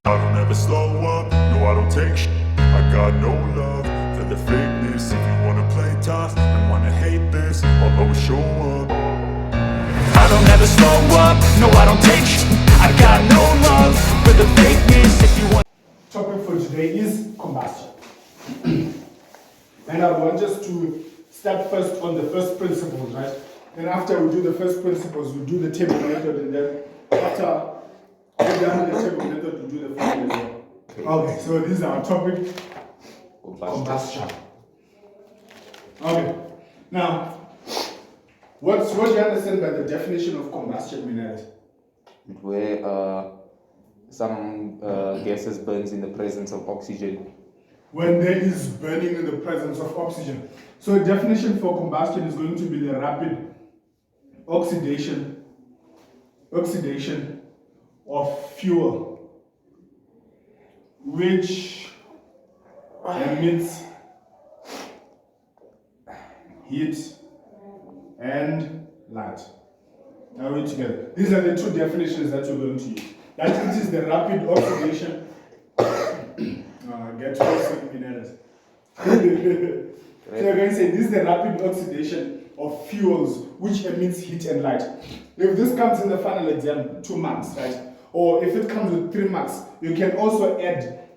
I don't ever slow up, no I don't take shit. I got no love for the fakeness. If you wanna play tough and wanna hate this, I'll always show up. I don't ever slow up, no I don't take shit. I got no love for the fakeness. If you want. Topic for today is combustion. And I want us to start first on the first principles, right? And after we do the first principles, we do the table method, and then after we've done the table method, we do the final as well. Okay, so this is our topic, combustion. Okay, now, what do you understand by the definition of combustion, Minette? Where some gases burns in the presence of oxygen. When there is burning in the presence of oxygen. So the definition for combustion is going to be the rapid oxidation of fuel, which emits heat and light. Now we're together. These are the two definitions that we're going to use. That it is the rapid oxidation. Get to sleep in others. So you're going to say this is the rapid oxidation of fuels which emits heat and light. If this comes in the final exam, 2 marks, right? Or if it comes with 3 marks, you can also add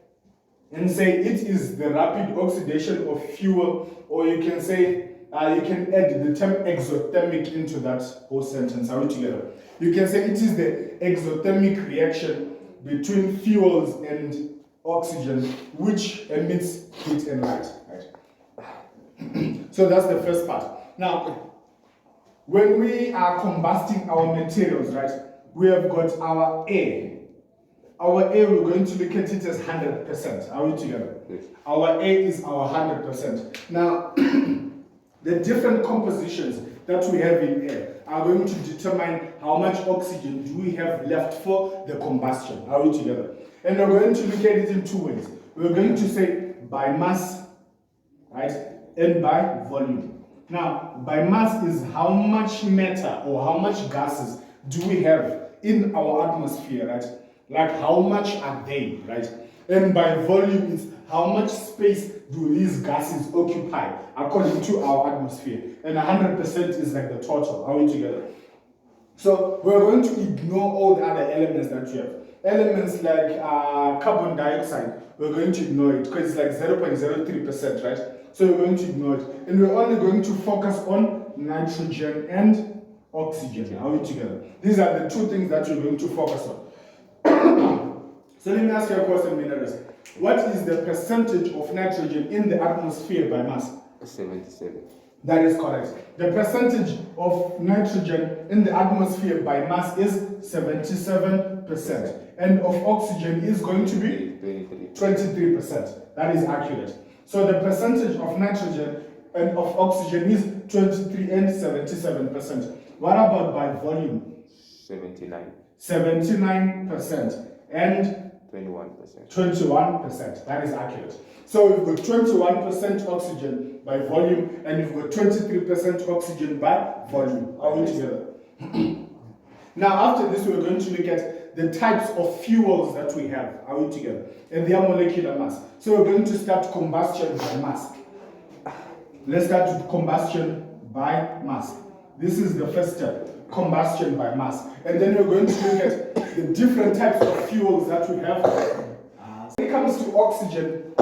and say it is the rapid oxidation of fuel, or you can say you can add the term exothermic into that whole sentence. Are we together? You can say it is the exothermic reaction between fuels and oxygen which emits heat and light. Right? So that's the first part. Now, when we are combusting our materials, right, we have got our air. Our air, we're going to look at it as 100%. Are we together? Yes. Our air is our 100%. Now, the different compositions that we have in air are going to determine how much oxygen do we have left for the combustion. Are we together? And we're going to look at it in 2 ways. We're going to say by mass, right, and by volume. Now, by mass is how much matter or how much gases do we have in our atmosphere, right? Like how much are they, right? And by volume is how much space do these gases occupy according to our atmosphere. And 100% is like the total. Are we together? So we're going to ignore all the other elements that we have. Elements like carbon dioxide, we're going to ignore it because it's like 0.03%, right? So we're going to ignore it. And we're only going to focus on nitrogen and oxygen. Are we together? These are the 2 things that we're going to focus on. So let me ask you a question, Minerals. What is the percentage of nitrogen in the atmosphere by mass? 77. That is correct. The percentage of nitrogen in the atmosphere by mass is 77%. And of oxygen is going to be 23%. That is accurate. So the percentage of nitrogen and of oxygen is 23 and 77%. What about by volume? 79. 79% and 21%. 21%. That is accurate. So we've got 21% oxygen by volume, and we've got 23% oxygen by volume. Are we together? Now, after this, we're going to look at the types of fuels that we have. Are we together? And their molecular mass. So we're going to start combustion by mass. Let's start with combustion by mass. This is the first step. Combustion by mass. And then we're going to look at the different types of fuels that we have. When it comes to oxygen,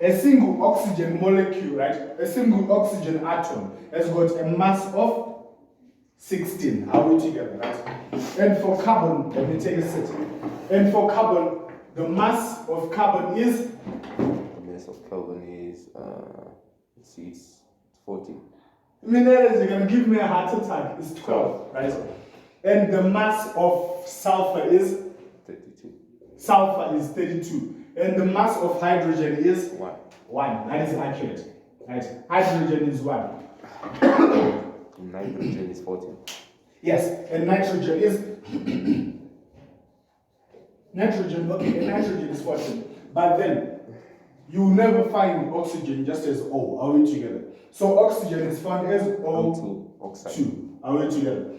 a single oxygen molecule, right? A single oxygen atom has got a mass of 16. Are we together, right? And for carbon, let me take a set. And for carbon, the mass of carbon is? The mass of carbon is, it's 14. Minerals, you're going to give me a heart attack. It's 12, right? And the mass of sulfur is? 32. Sulfur is 32. And the mass of hydrogen is? 1. 1. That is accurate. Right? Hydrogen is 1. Nitrogen is 14. Yes, and nitrogen is? Nitrogen, okay, and nitrogen is 14. But then, you will never find oxygen just as O. Are we together? So oxygen is found as O2. Are we together?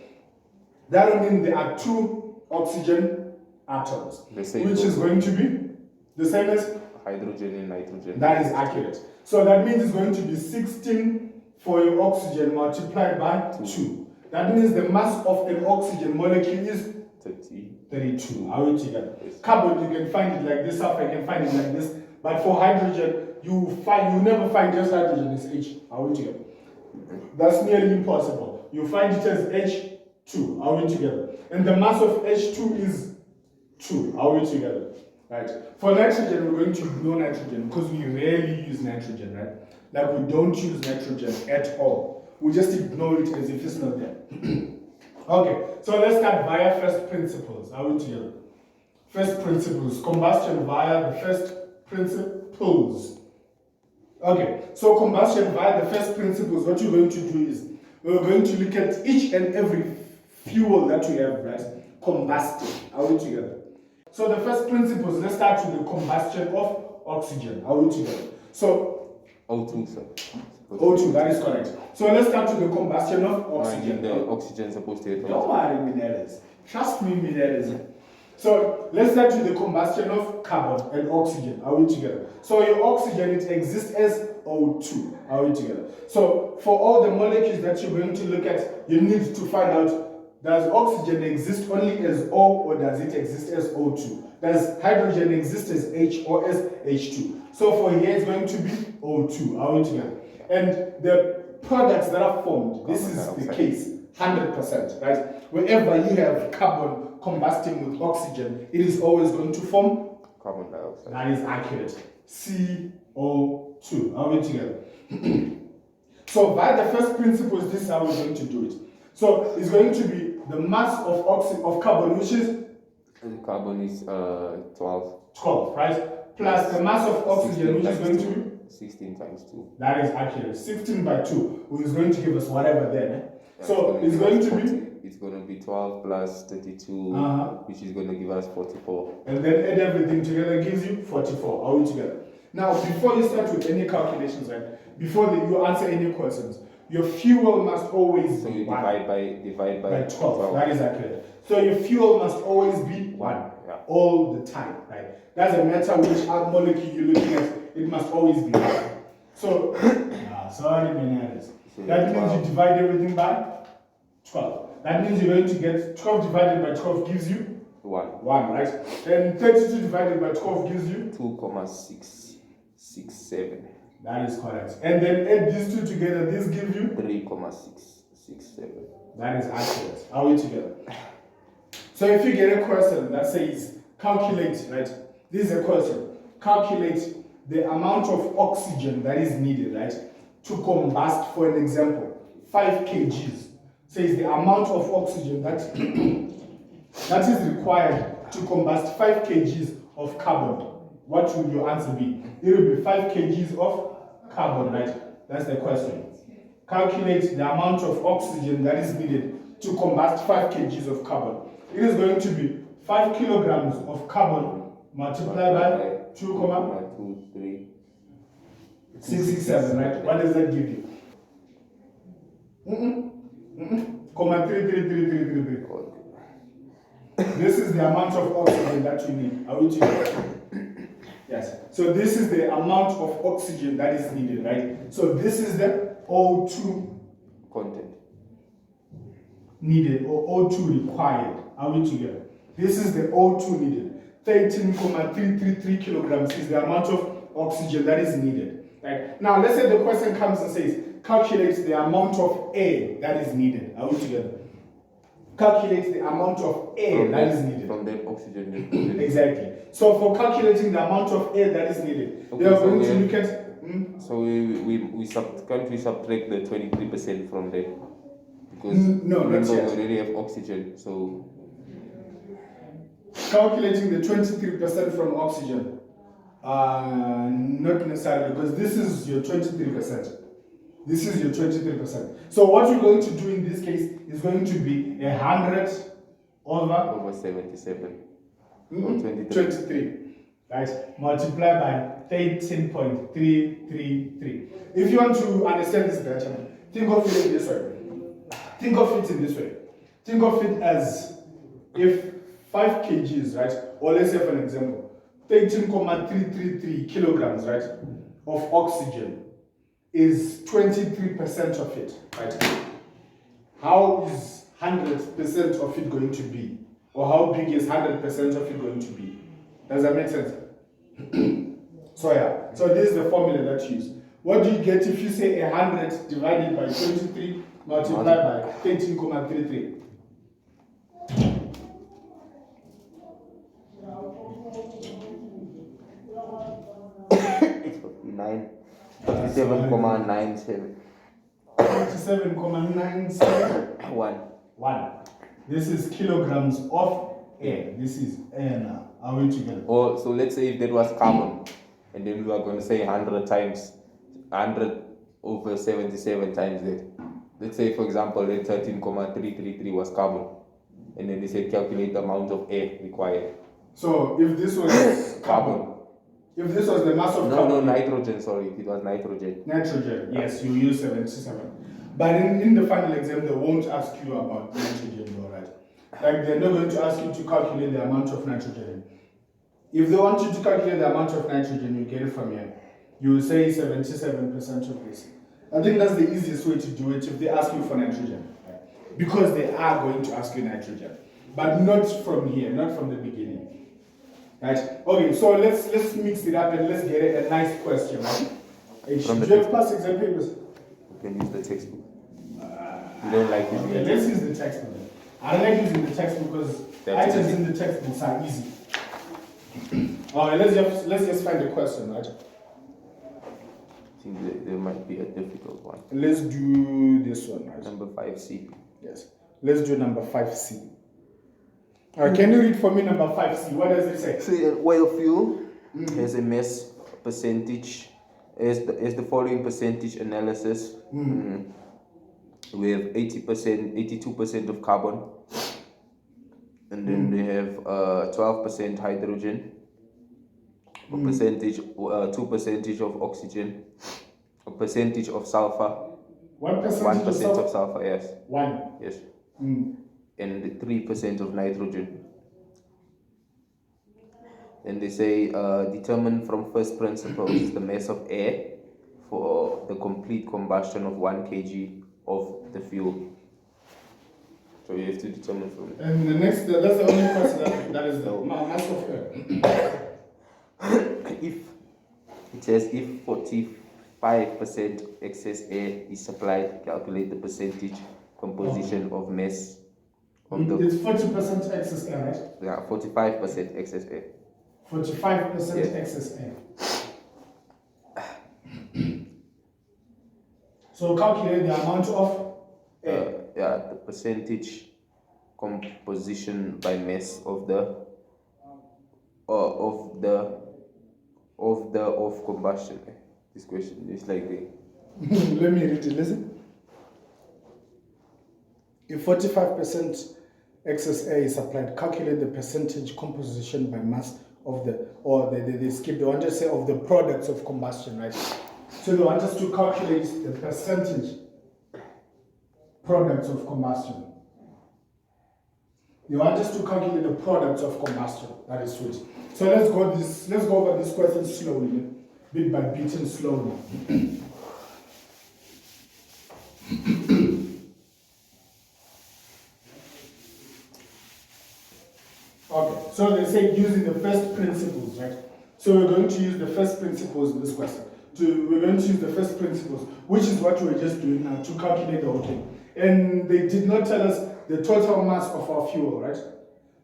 That would mean there are 2 oxygen atoms, The same which is going to be the same as, hydrogen and nitrogen. that is accurate. So that means it's going to be 16 for your oxygen multiplied by 2. That means the mass of an oxygen molecule is 32. Are we together? Yes. Carbon, you can find it like this, sulfur, you can find it like this. But for hydrogen, you never find just hydrogen as H. Are we together? That's nearly impossible. You find it as H2. Are we together? And the mass of H2 is 2. Are we together? Right. For nitrogen, we're going to ignore nitrogen because we rarely use nitrogen, right? Like we don't use nitrogen at all. We just ignore it as if it's not there. Okay, so let's start via first principles. Are we together? First principles. Combustion via the first principles. Okay, so combustion via the first principles, what you're going to do is we're going to look at each and every fuel that we have, right? Combusting. Are we together? So the first principles, let's start with the combustion of oxygen. Are we together? So O2, sir. O2, that is correct. So let's start with the combustion of oxygen. The oxygen is supposed to Don't worry, Mineras. Trust me, Mineras. So let's start with the combustion of carbon and oxygen. Are we together? So your oxygen, it exists as O2. Are we together? So for all the molecules that you're going to look at, you need to find out, does oxygen exist only as O or does it exist as O2? Does hydrogen exist as H or as H2? So for here, it's going to be O2. Are we together? And the products that are formed, this is the case, 100%, right? Wherever you have carbon combusting with oxygen, it is always going to form carbon dioxide. That is accurate. CO2. Are we together? So by the first principles, this is how we're going to do it. So it's going to be the mass of carbon, which is carbon is 12. 12, right? Plus the mass of oxygen, which is going to be 16 times 2. That is accurate. 16 by 2, which is going to give us whatever there. Yeah, so it's going to be. It's going to be 12 plus 32, which is going to give us 44. And then add everything together gives you 44. Are we together? Now, before you start with any calculations, right? Before you answer any questions, your fuel must always so be you 1. divide by 12. That is accurate. So your fuel must always be 1 all the time, right? Doesn't matter which molecule you're looking at, it must always be 1. So, sorry, Menares. That means you divide everything by 12. That means you're going to get 12 divided by 12 gives you 1, right? And 32 divided by 12 gives you 2,667. That is correct. And then add these two together, this gives you 3,667. That is accurate. Are we together? So if you get a question that says calculate, right? This is a question. Calculate the amount of oxygen that is needed, right? To combust, for an example, 5 kgs. Says the amount of oxygen that that is required to combust 5 kgs of carbon. What will your answer be? It will be 5 kgs of carbon, right? That's the question. Calculate the amount of oxygen that is needed to combust 5 kgs of carbon. It is going to be 5 kilograms of carbon multiplied by 2, 3, 667, right? What does that give you? Comma 3. This is the amount of oxygen that you need. Are we together? Yes. So this is the amount of oxygen that is needed, right? So this is the O2 content needed or O2 required. Are we together? This is the O2 needed. 13,333 kilograms is the amount of oxygen that is needed. Right? Now let's say the question comes and says, calculate the amount of air that is needed. Are we together? Calculate the amount of air that is needed. From that oxygen. Exactly. So for calculating the amount of air that is needed, we are going to look at. So can't we subtract the 23% from there? Because no, not we yet. already have oxygen, so calculating the 23% from oxygen. Not necessarily, because this is your 23%. This is your 23%. So what we're going to do in this case is going to be 100 over 77. 23. Right? Multiply by 13.333. If you want to understand this better, think of it in this way. Think of it as if 5 kgs, right? Or let's say for an example, 13,333 kilograms, right, of oxygen is 23% of it, right? How is 100% of it going to be? Or how big is 100% of it going to be? Does that make sense? So yeah, so this is the formula that you use. What do you get if you say 100 divided by 23 multiplied by 13,33? It's 57.97. 57.97. 1. This is kilograms of air. This is air now. Are we together? Or so let's say if that was carbon, and then we are going to say 100 times 100 over 77 times that. Let's say for example that 13,333 was carbon, and then they said calculate the amount of air required. So if this was Carbon. if this was the mass of carbon. No, nitrogen, sorry, if it was nitrogen. Nitrogen, yes, you use 77. But in the final exam, they won't ask you about nitrogen, though, right? Like, they're not going to ask you to calculate the amount of nitrogen. If they want you to calculate the amount of nitrogen, you get it from here. You will say 77% of this. I think that's the easiest way to do it if they ask you for nitrogen. Right? Because they are going to ask you nitrogen. But not from here, not from the beginning. Right? Okay, so let's mix it up and let's get a nice question, right? Do you have past exam papers? You can use the textbook. You don't like using Okay, let's use the textbook. I like using the textbook because items in the textbooks are easy. Alright, let's just find the question, right? I think there might be a difficult one. Let's do this one, right? Number 5C. Yes. Let's do number 5C. Alright, can you read for me number 5C? What does it say? See, oil fuel has a mass percentage as the following percentage analysis. We have 82% of carbon, and then they have 12% hydrogen, a percentage, 2% of oxygen, a percentage of sulfur. 1% of sulfur, yes. 1. Yes. And 3% of nitrogen. And they say determine from first principles the mass of air for the complete combustion of 1 kg of the fuel. So you have to determine from it. And the next, that's the only question that is the mass of air. If 45% excess air is supplied, calculate the percentage composition of mass of the. It's 40% excess air, right? Yeah, 45% excess air. 45% Yes. excess air. So calculate the amount of air. The percentage composition by mass of combustion. This question is like the. Let me read it. Listen. If 45% excess air is supplied, calculate the percentage composition by mass of they skip. They want to say of the products of combustion, right? So they want us to calculate the percentage products of combustion. They want us to calculate the products of combustion. That is sweet. So let's go over this question slowly, bit by bit and slowly. Okay, so they say using the first principles, right? So we're going to use the first principles in this question. We're going to use the first principles, which is what we're just doing now, to calculate the octane. And they did not tell us the total mass of our fuel, right?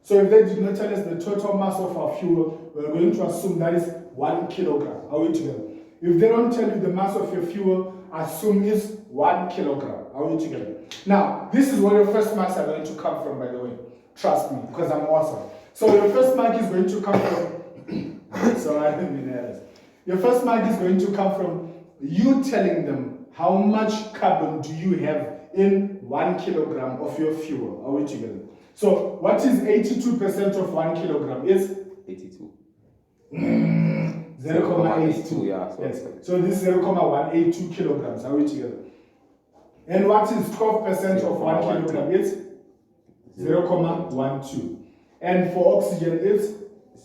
So if they did not tell us the total mass of our fuel, we're going to assume that is 1 kilogram. Are we together? If they don't tell you the mass of your fuel, assume it's 1 kilogram. Are we together? Now, this is where your first marks are going to come from, by the way. Trust me, because I'm awesome. So your first mark is going to come from so I didn't mean that. Your first mark is going to come from you telling them how much carbon do you have in 1 kilogram of your fuel. Are we together? So what is 82% of 1 kilogram? Is 82. 0.82. Yeah. Yes. So this is 0.182 kilograms. Are we together? And what is 12% of 1 kilogram? Is 0.12. And for oxygen, it's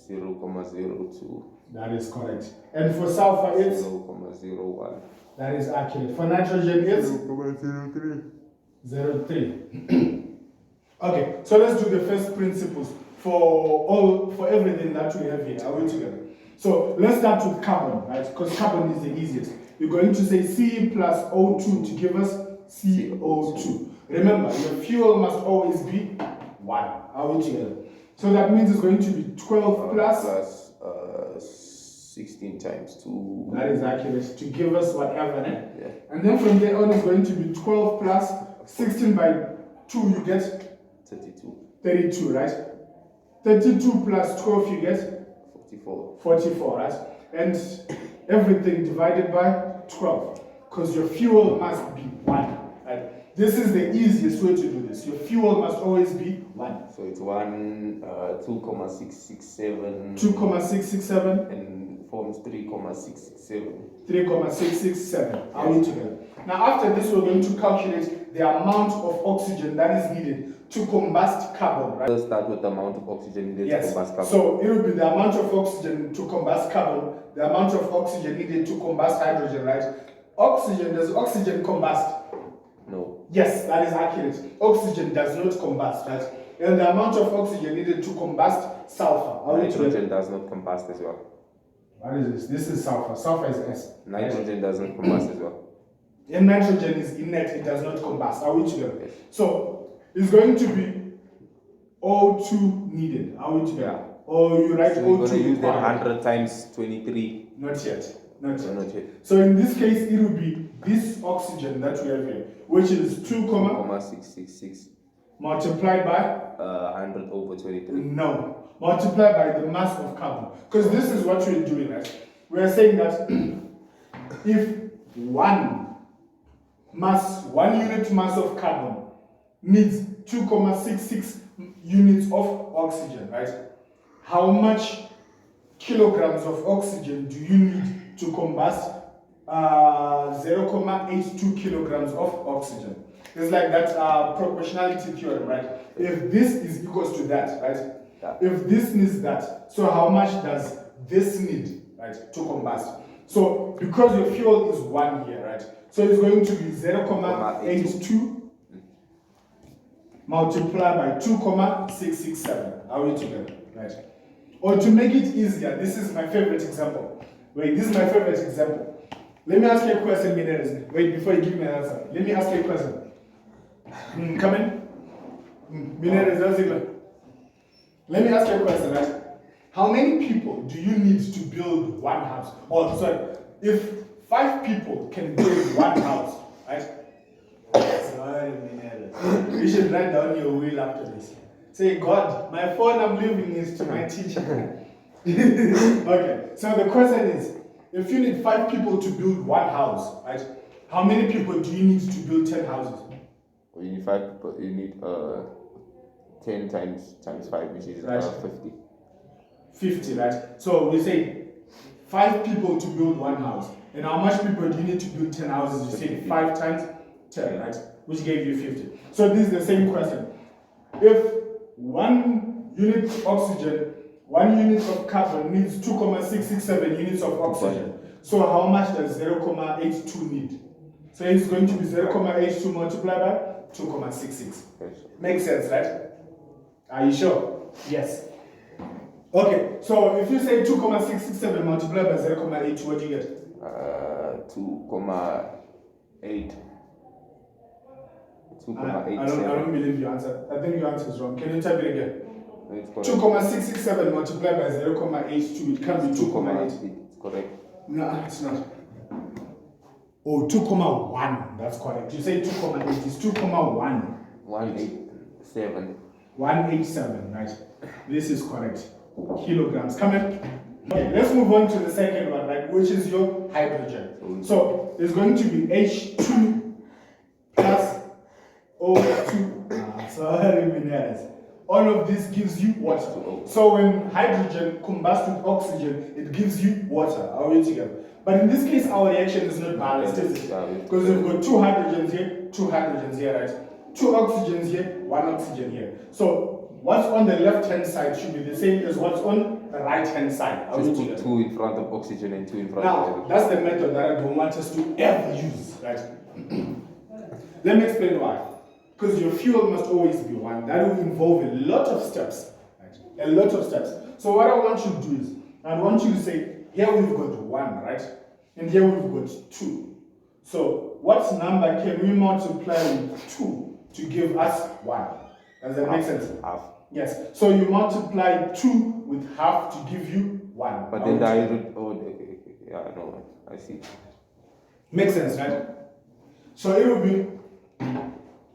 0.02. that is correct. And for sulfur, it's 0.01. that is accurate. For nitrogen, it's 0.03. 0.3. Okay, so let's do the first principles for everything that we have here. Are we together? So let's start with carbon, right? Because carbon is the easiest. We're going to say C plus O2 to give us CO2. Remember, your fuel must always be 1. Are we together? So that means it's going to be 12 plus 16 times 2. that is accurate, to give us whatever, eh? Yeah. And then from there on, it's going to be 12 plus 16 by 2, you get 32. 32, right? 32 plus 12, you get 44. 44, right? And everything divided by 12, because your fuel must be 1, right? This is the easiest way to do this. Your fuel must always be 1. So it's 2,667. 2,667. And forms 3,667. 3,667. Are we together? Now, after this, we're going to calculate the amount of oxygen that is needed to combust carbon, right? Let's start with the amount of oxygen needed to combust carbon. So it will be the amount of oxygen to combust carbon, the amount of oxygen needed to combust hydrogen, right? Oxygen, does oxygen combust? No. Yes, that is accurate. Oxygen does not combust, right? And the amount of oxygen needed to combust sulfur. Are we together? Nitrogen does not combust as well. What is this? This is sulfur. Sulfur is S. Nitrogen does not combust as well. And nitrogen is inert, it does not combust. Are we together? Yes. So it's going to be O2 needed. Are we together? Yeah. Or you write So O2 we're going to use that required. 100 times 23. Not yet. Not So yet. not yet. So in this case, it will be this oxygen that we have here, which is 2, 2,666. multiplied by 100 over 23. no, multiplied by the mass of carbon. Because this is what we're doing, right? We're saying that if one unit mass of carbon needs 2,66 units of oxygen, right? How much kilograms of oxygen do you need to combust 0,82 kilograms of oxygen? It's like that proportionality theorem, right? If this is equals to that, right? Yeah. If this needs that, so how much does this need, right, to combust? So because your fuel is 1 here, right? So it's going to be 0,82 multiplied by 2,667. Are we together? Right? Or to make it easier, this is my favorite example. Wait, this is my favorite example. Let me ask you a question, Mineres. Wait, before you give me an answer. Let me ask you a question. Come in. Mineres, let me ask you a question, right? How many people do you need to build one house? Oh, sorry. If 5 people can build one house, right? Sorry, Mineres. You should write down your will after this. Say, God, my phone I'm leaving is to my teacher. Okay, so the question is, if you need 5 people to build one house, right? How many people do you need to build 10 houses? Well, you need 5 people, you need 10 times 5, which is Right. 50. 50, right? So we say 5 people to build one house. And how much people do you need to build 10 houses? You say 50. 5 times 10, right? Which gave you 50. So this is the same question. If 1 unit oxygen, 1 unit of carbon needs 2,667 units of oxygen. So how much does 0,82 need? So it's going to be 0,82 multiplied by 2,66. Yes. Makes sense, right? Are you sure? Yes. Okay, so if you say 2,667 multiplied by 0,82, what do you get? 2,8. I don't believe your answer. I think your answer is wrong. Can you type it again? It's correct. 2,667 multiplied by 0,82, it can be 2,8. It's correct. No, it's not. Oh, 2,1. That's correct. You say 2,8. It's 2,1. 187. 187, right? This is correct. Kilograms. Come in. Okay, let's move on to the second one, right? Which is your hydrogen. So it's going to be H2 plus O2. Sorry, minerals. All of this gives you water. So when hydrogen combusts with oxygen, it gives you water. Are we together? But in this case, our reaction is not balanced, is it? Because we've got 2 hydrogens here, 2 hydrogens here, right? 2 oxygens here, 1 oxygen here. So what's on the left-hand side should be the same as what's on the right-hand side. Are we Just put together? 2 in front of oxygen and 2 in front of Now, hydrogen. that's the method that I don't want us to ever use, right? Let me explain why. Because your fuel must always be 1. That will involve a lot of steps, right? A lot of steps. So what I want you to do is, I want you to say, here we've got 1, right? And here we've got 2. So what number can we multiply with 2 to give us 1? Does that make sense? Half. Yes. So you multiply 2 with half to give you 1. But then the hydrogen, oh, okay. Yeah, no, I see. Makes sense, right? So it will be,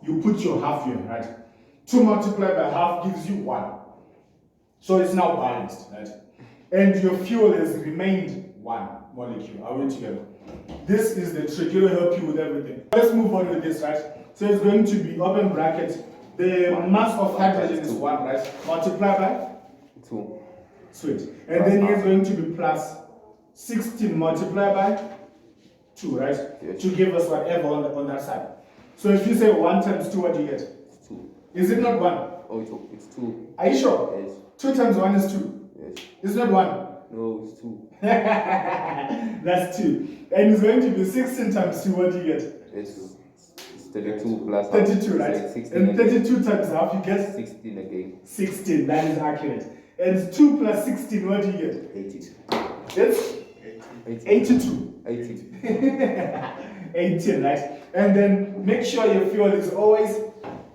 you put your half here, right? 2 multiplied by half gives you 1. So it's now balanced, right? And your fuel has remained 1 molecule. Are we together? This is the trick. It will help you with everything. Let's move on with this, right? So it's going to be open bracket. The mass of hydrogen is 1, right? Multiply by 2. Sweet. And then here's going to be plus 16 multiplied by 2, right? Yes. To give us whatever on that side. So if you say 1 times 2, what do you get? It's 2. Is it not 1? Oh, it's 2. Are you sure? Yes. 2 times 1 is 2. Yes. It's not 1. No, it's 2. That's 2. And it's going to be 16 times 2, what do you get? It's 32 plus 32, right? It's 16 And again. 32 times half, you get 16 again. 16. That is accurate. And 2 plus 16, what do you get? 82. It's 82. 82. 18, right? And then make sure your fuel is always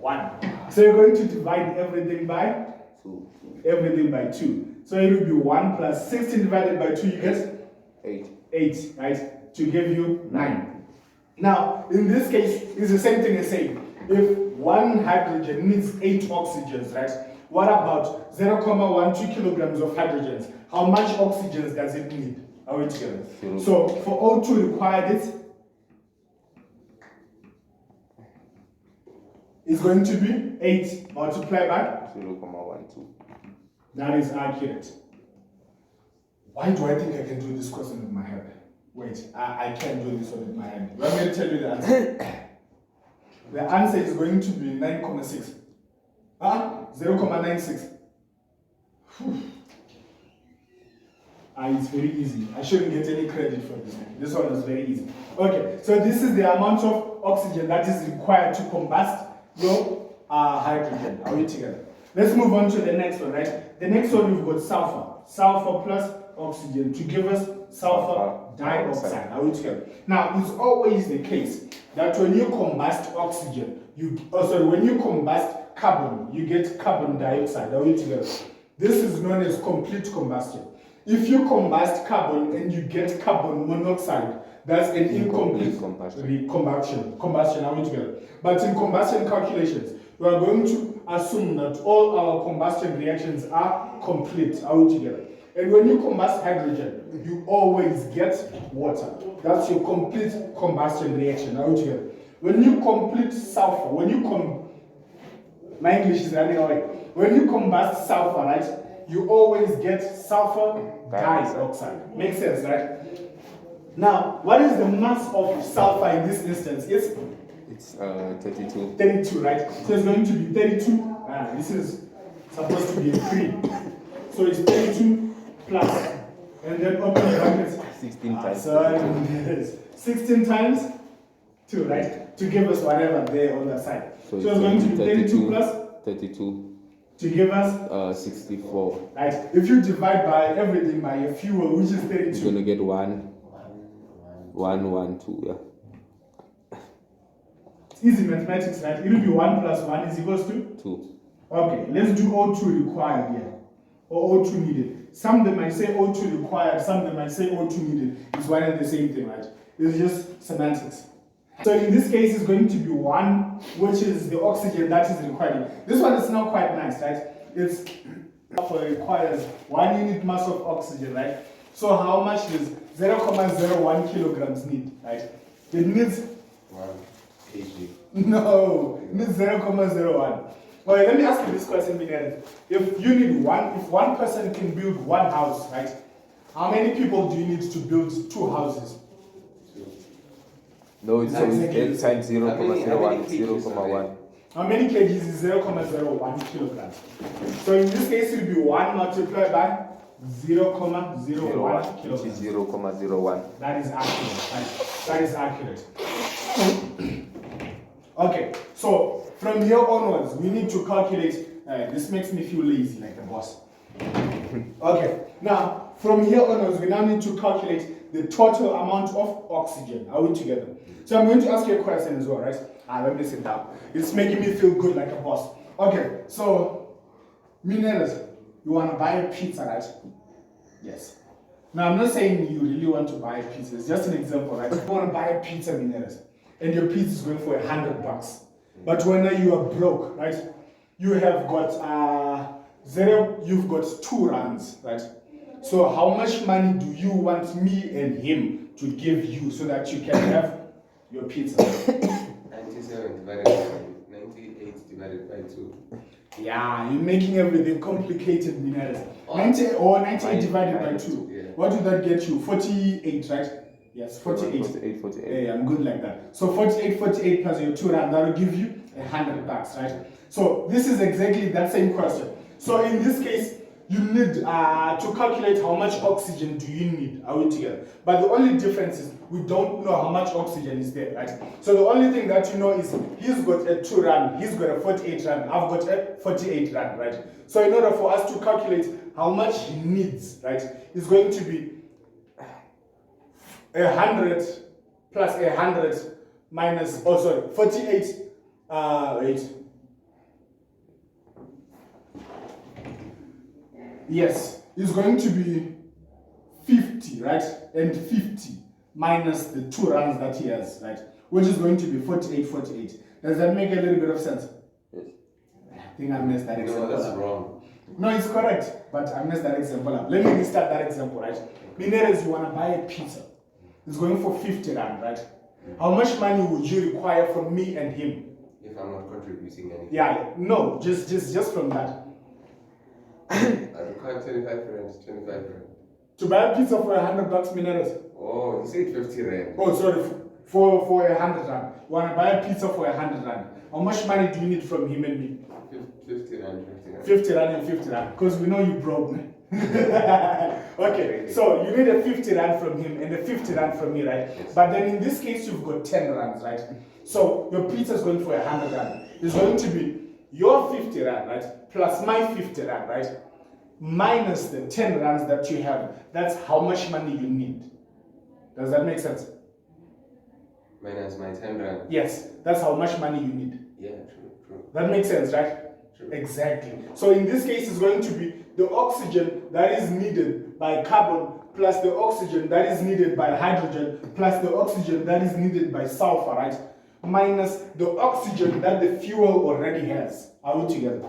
1. So you're going to divide everything by 2. everything by 2. So it will be 1 plus 16 divided by 2, you get 8. 8, right? To give you 9. Now, in this case, it's the same thing as saying, if 1 hydrogen needs 8 oxygens, right? What about 0.12 kilograms of hydrogens? How much oxygens does it need? Are we together? So for O2 required, it's going to be 8 multiplied by 0.12. That is accurate. Why do I think I can do this question with my head? Wait, I can't do this one with my head. Let me tell you the answer. The answer is going to be 9.6. 0.96. It's very easy. I shouldn't get any credit for this one. This one is very easy. Okay, so this is the amount of oxygen that is required to combust your hydrogen. Are we together? Let's move on to the next one, right? The next one we've got sulfur. Sulfur plus oxygen to give us sulfur dioxide. Are we together? Now, it's always the case that when you combust oxygen, when you combust carbon, you get carbon dioxide. Are we together? This is known as complete combustion. If you combust carbon and you get carbon monoxide, that's an incomplete combustion. Are we together? But in combustion calculations, we are going to assume that all our combustion reactions are complete. Are we together? And when you combust hydrogen, you always get water. That's your complete combustion reaction. Are we together? When you complete sulfur, my English is running away. When you combust sulfur, right, you always get sulfur dioxide. Makes sense, right? Now, what is the mass of sulfur in this instance? It's 32. 32, right? So it's going to be 32. This is supposed to be a 3. So it's 32 plus. And then open the brackets. 16 times. So 16 times 2, right? To give us whatever there on that side. So it's going to be 32 plus 32. To give us 64. Right. If you divide by everything by your fuel, which is 32. You're going to get 1, 2, yeah. It's easy mathematics, right? It will be 1 plus 1 is equals to 2. Okay, let's do O2 required here. Or O2 needed. Some of them might say O2 required, some of them might say O2 needed. It's one and the same thing, right? It's just semantics. So in this case, it's going to be 1, which is the oxygen that is required. This one is now quite nice, right? It's requires 1 unit mass of oxygen, right? So how much does 0.01 kilograms need, right? It needs 1 kg. No, it needs 0.01. Well, let me ask you this question, Miguel. If you need if one person can build one house, right? How many people do you need to build 2 houses? No, it's 8 times 0.01, it's 0.1. How many kgs is 0.01 kilograms? So in this case, it will be 1 multiplied by 0.01 which kilograms. is 0.01. That is accurate. Right? That is accurate. Okay, so from here onwards, we need to calculate. This makes me feel lazy like a boss. Okay, now from here onwards, we now need to calculate the total amount of oxygen. Are we together? So I'm going to ask you a question as well, right? Let me sit down. It's making me feel good like a boss. Okay, so Mineras, you want to buy a pizza, right? Yes. Now I'm not saying you really want to buy a pizza. It's just an example, right? You want to buy a pizza, Mineras, and your pizza is going for $100. But when you are broke, right? You have got you've got 2 rands, right? So how much money do you want me and him to give you so that you can have your pizza? 97 divided by 98 divided by 2. Yeah, you're making everything complicated, Mineras. 98 divided by 2. Yeah. What did that get you? 48, right? Yes, 48. 48. Yeah, I'm good like that. So 48 plus your 2 rand, that will give you $100, right? So this is exactly that same question. So in this case, you need to calculate how much oxygen do you need. Are we together? But the only difference is we don't know how much oxygen is there, right? So the only thing that you know is he's got a 2 rand, he's got a 48 rand, I've got a 48 rand, right? So in order for us to calculate how much he needs, right, it's going to be 100 plus 100 minus, 48, wait. Yes, it's going to be 50, right? And 50 minus the 2 rands that he has, right? Which is going to be 48. Does that make a little bit of sense? Yes. I think I messed that example No, that's up. wrong. No, it's correct, but I messed that example up. Let me restart that example, right? Mineras, you want to buy a pizza. It's going for 50 rand, right? How much money would you require from me and him? If I'm not contributing anything. Yeah, no, just from that. I require 25 rand. To buy a pizza for $100, Mineras. Oh, you said 50 rand. Oh, sorry, for 100 rand. You want to buy a pizza for 100 rand. How much money do you need from him and me? 50 rand. 50 rand and 50 rand. Because we know you broke, man. Okay, so you need a 50 rand from him and a 50 rand from me, right? Yes. But then in this case, you've got 10 rands, right? So your pizza is going for 100 rand. It's going to be your 50 rand, right? Plus my 50 rand, right? Minus the 10 rands that you have. That's how much money you need. Does that make sense? Minus my 10 rand. Yes, that's how much money you need. Yeah, true. That makes sense, right? True. Exactly. So in this case, it's going to be the oxygen that is needed by carbon plus the oxygen that is needed by hydrogen plus the oxygen that is needed by sulfur, right? Minus the oxygen that the fuel already has. Are we together?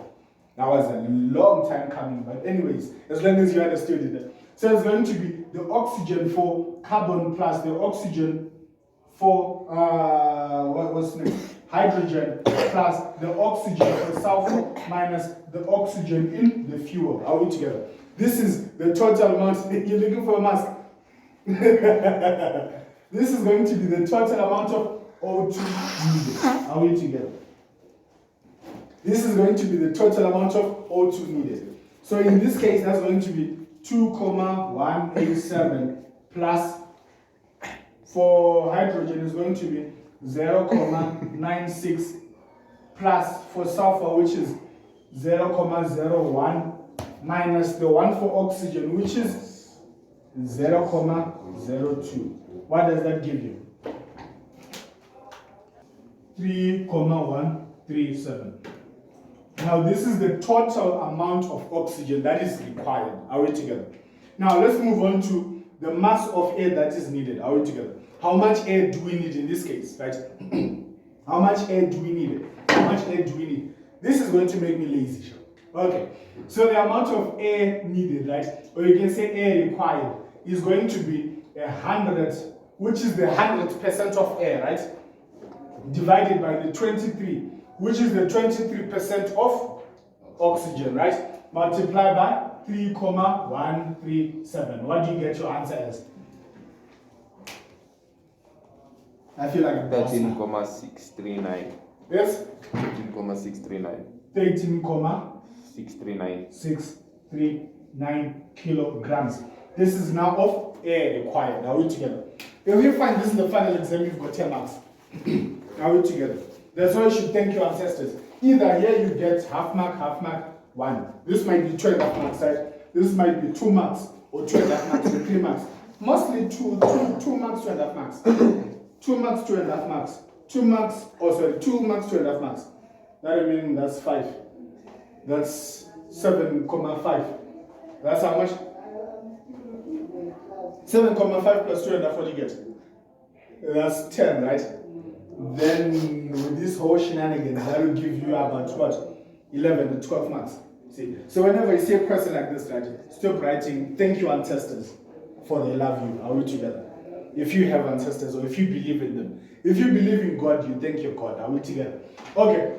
That was a long time coming, but anyways, as long as you understood it. So it's going to be the oxygen for carbon plus the oxygen for, what was next? Hydrogen plus the oxygen for sulfur minus the oxygen in the fuel. Are we together? This is the total amount. You're looking for a mask. This is going to be the total amount of O2 needed. Are we together? This is going to be the total amount of O2 needed. So in this case, that's going to be 2,187 plus, for hydrogen is going to be 0,96 plus for sulfur, which is 0,01 minus the one for oxygen, which is 0,02. What does that give you? 3,137. Now this is the total amount of oxygen that is required. Are we together? Now let's move on to the mass of air that is needed. Are we together? How much air do we need in this case, right? How much air do we need? How much air do we need? This is going to make me lazy, sure. Okay, so the amount of air needed, right? Or you can say air required is going to be 100, which is the 100% of air, right? Divided by the 23, which is the 23% of oxygen, right? Multiply by 3,137. What do you get your answer as? I feel like a boss now. 13,639. Yes? 13,639. 13,639 kilograms. This is now of air required. Are we together? If you find this in the final exam, you've got 10 marks. Are we together? That's why you should thank your ancestors. Either here you get half mark, 1. This might be 2.5 marks, right? This might be 2 marks, or 2.5 marks, or 3 marks. Mostly 2 marks, 2.5 marks. 2 marks, 2.5 marks. 2 marks, 2 marks, 2.5 marks. That means that's 5. That's 7,5. That's how much? 7,5 plus 2.5, what do you get? That's 10, right? Then with this whole shenanigans, that will give you about what? 11 to 12 marks. See? So whenever you see a question like this, right, stop writing, thank you ancestors, for they love you. Are we together? If you have ancestors or if you believe in them. If you believe in God, you thank your God. Are we together? Okay.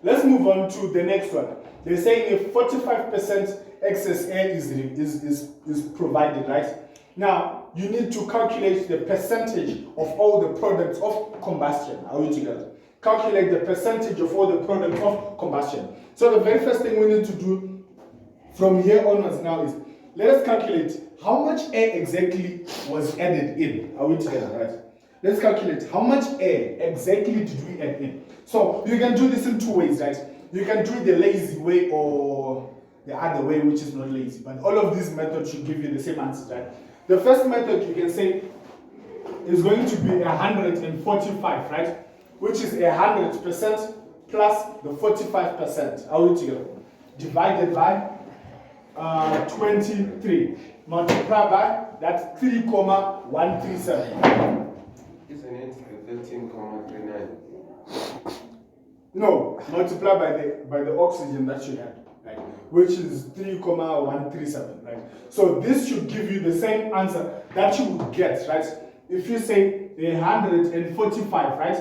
Let's move on to the next one. They're saying if 45% excess air is provided, right? Now, you need to calculate the percentage of all the products of combustion. Are we together? Calculate the percentage of all the products of combustion. So the very first thing we need to do from here onwards now is, let us calculate how much air exactly was added in. Are we together, right? Let's calculate how much air exactly did we add in. So you can do this in 2 ways, right? You can do it the lazy way or the other way, which is not lazy. But all of these methods should give you the same answer, right? The first method you can say is going to be 145, right? Which is 100% plus the 45%. Are we together? Divided by 23. Multiply by that 3,137. Isn't it 13,39? No, multiply by the oxygen that you had, right? Which is 3,137, right? So this should give you the same answer that you would get, right? If you say 145, right?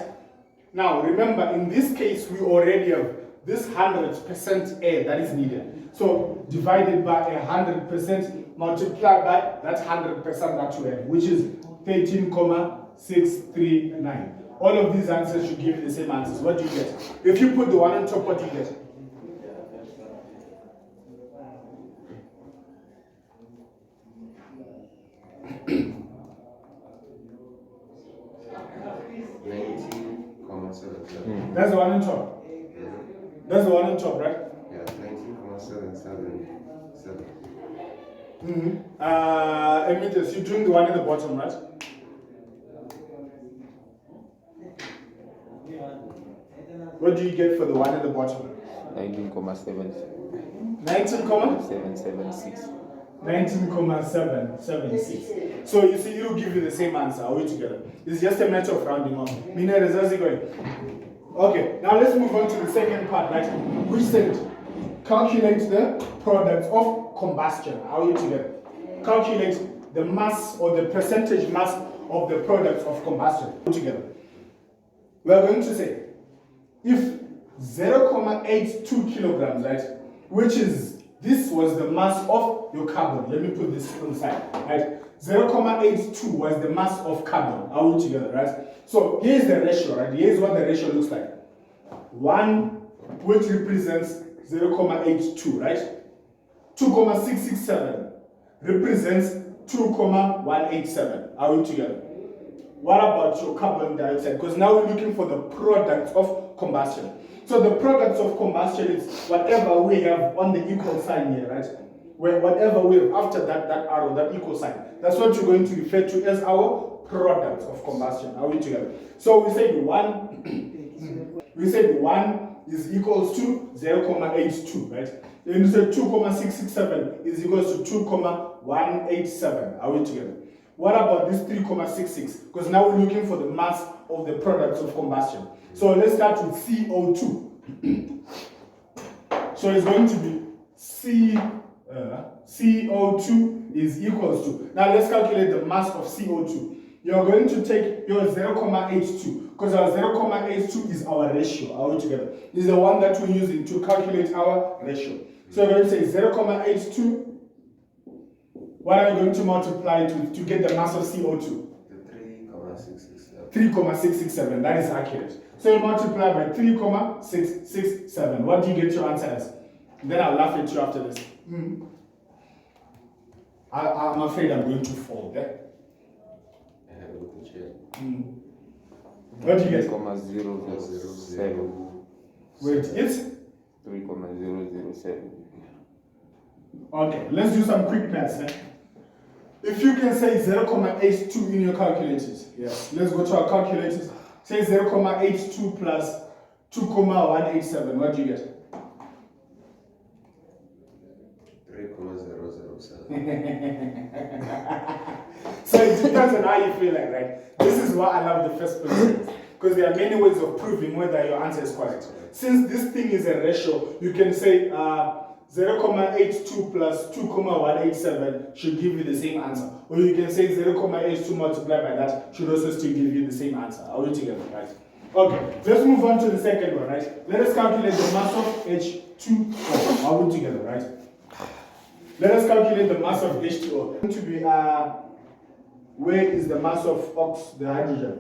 Now remember, in this case, we already have this 100% air that is needed. So divided by 100%, multiply by that 100% that you have, which is 13,639. All of these answers should give you the same answers. What do you get? If you put the one on top, what do you get? That's the one on top. That's the one on top, right? Yeah, 19,777. Emitters, you're doing the one at the bottom, right? What do you get for the one at the bottom? 19,776. 19,776. So you see, it'll give you the same answer. Are we together? It's just a matter of rounding off. Mineras, how's it going? Okay, now let's move on to the second part, right? Which said, calculate the products of combustion. Are we together? Calculate the mass or the percentage mass of the products of combustion. Together. We are going to say, if 0,82 kilograms, right, which is, this was the mass of your carbon. Let me put this on the side, right? 0,82 was the mass of carbon. Are we together, right? So here's the ratio, right? Here's what the ratio looks like. 1, which represents 0,82, right? 2,667 represents 2,187. Are we together? What about your carbon dioxide? Because now we're looking for the products of combustion. So the products of combustion is whatever we have on the equal sign here, right? Where whatever we have after that arrow, that equal sign. That's what you're going to refer to as our products of combustion. Are we together? So we said 1 is equals to 0,82, right? And we said 2,667 is equals to 2,187. Are we together? What about this 3,66? Because now we're looking for the mass of the products of combustion. So let's start with CO2. So it's going to be CO2 is equals to. Now let's calculate the mass of CO2. You're going to take your 0,82 because our 0,82 is our ratio. Are we together? This is the one that we're using to calculate our ratio. So you're going to say 0,82. What are you going to multiply it with to get the mass of CO2? 3,667. 3,667. That is accurate. So you multiply by 3,667. What do you get your answer as? Then I'll laugh at you after this. I'm afraid I'm going to fall. Eh? What do you get? 3,007. Wait, it's? 3,007. Okay, let's do some quick maths. Eh? If you can say 0,82 in your calculators, yes. Let's go to our calculators. Say 0,82 plus 2,187. What do you get? 3,007. So it depends on how you feel like, right? This is why I love the first principles. Because there are many ways of proving whether your answer is correct. Since this thing is a ratio, you can say 0,82 plus 2,187 should give you the same answer. Or you can say 0,82 multiplied by that should also still give you the same answer. Are we together, right? Okay, let's move on to the second one, right? Let us calculate the mass of H2O. Are we together, right? Let us calculate the mass of H2O. It's going to be, where is the mass of the hydrogen?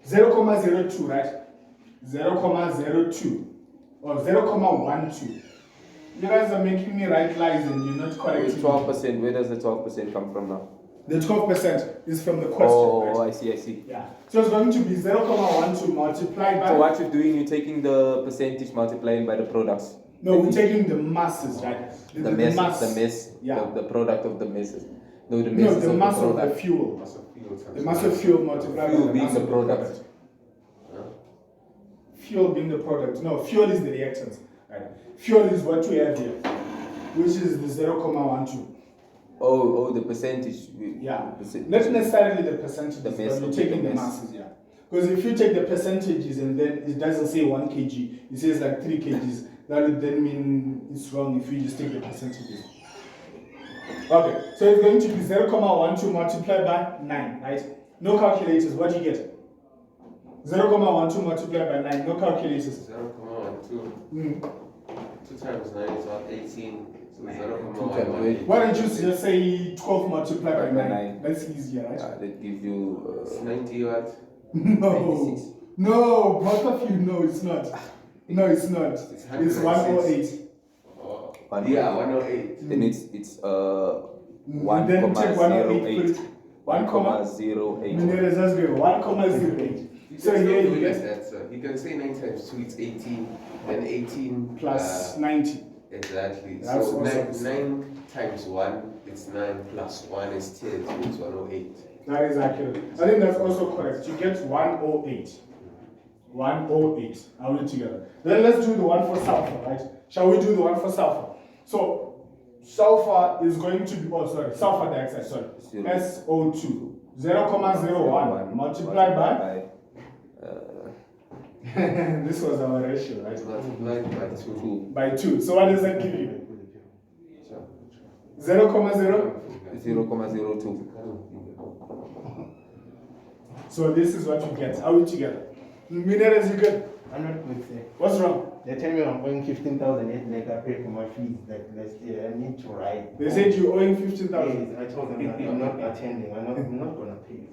0,02, right? 0,02 or 0,12. You guys are making me write lies and you're not correct. 12%, where does the 12% come from now? The 12% is from the question. Oh, right? I see. Yeah. So it's going to be 0,12 multiplied by. So what you're doing, you're taking the percentage multiplying by the products. No, we're taking the masses, right? The mass, yeah. the product of the masses. No, the No, masses the of mass the of the product. fuel. The mass of fuel multiplied by Fuel the being mass the of product. Fuel being the product. No, fuel is the reactant. Right? Fuel is what we have here, which is the 0,12. Oh, the percentage. Yeah. Percent. Not necessarily the percentages, The but mass you're of taking the the mass. masses, yeah. Because if you take the percentages and then it doesn't say 1 kg, it says like 3 kgs, that would then mean it's wrong if you just take the percentages. Okay, so it's going to be 0,12 multiplied by 9, right? No calculators, what do you get? 0,12 multiplied by 9, no calculators. 0,12. 2 times 9 is what? 18. So 0,18. Why don't you just say 12 multiplied by 9? 9. That's easier, right? That gives you. It's 90 what? No. 96. No, both of you, no, it's not. No, it's not. It's It's 108. Oh, 108. yeah, 108. Then it's Then check 108. 1,08. 1,08. So here you get that, sir. You can say 9 times 2, it's 18. Then 18 plus 90. Exactly. That's So also 9 times 1, it's 9 plus 1 is 10, so it's 108. That is accurate. I think that's also correct. You get 108. 108. Are we together? Then let's do the one for sulfur, right? Shall we do the one for sulfur? So sulfur is going to be, sulfur dioxide, SO2. 0,01 multiplied by this was our ratio, right? Multiplied by 2. By 2. So what does that give you? 0,0? 0,02. So this is what you get. Are we together? Minerals, you good? I'm not good, sir. What's wrong? They tell me I'm owing 15,000 like I paid for my fees like last year. I need to write. They said you're owing 15,000. Yes, I told them that I'm not attending. I'm not gonna pay.